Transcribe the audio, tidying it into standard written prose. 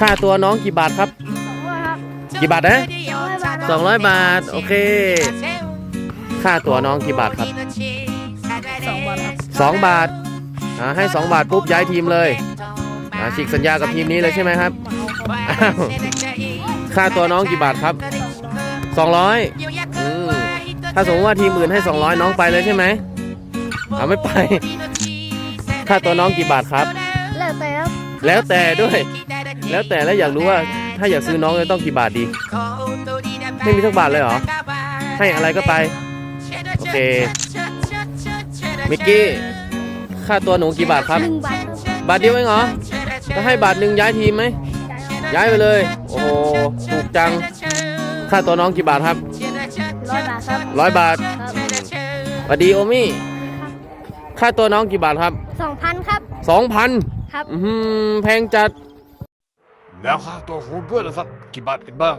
ค่าตัวน้องกี่บาทครับ 200 ครับ กี่บาทนะ 200 บาท 200 บาทโอเคค่าตัวน้องกี่บาทครับ 2 บาทครับ 2 บาทให้2 บาทปุ๊บย้ายทีมเลยฉีกสัญญากับทีมนี้เลยใช่ไหมครับอ้าวค่าตัวน้องกี่บาทครับ 200ถ้าสมมติว่าทีมอื่นให้200น้องไปเลยใช่ไหมไม่ไปค่าตัวน้องกี่บาทครับ แล้วแต่ครับ แล้วแต่ด้วยแล้วแต่แล้วอยากรู้ว่าถ้าอยากซื้อน้องจะต้องกี่บาทดีไม่มีสักบาทเลยเหรอให้อะไรก็ไปโอเคมิกกี้ค่าตัวหนูกี่บาทครับ 1 บาทครับ บาทเดียวเองเหรอก็ให้บาทหนึ่งย้ายทีมไหมย้ายไปเลยโอ้โหถูกจังค่าตัวน้องกี่บาทครับ 100 บาทครับ 100 บาท ครับ สวัสดีโอมี่ค่าตัวน้องกี่บาทครับ 2,000 ครับ 2,000 ครับ แพงจัด แล้วค่าตัวของเพื่อนล่ะสักกี่บาทกันบ้าง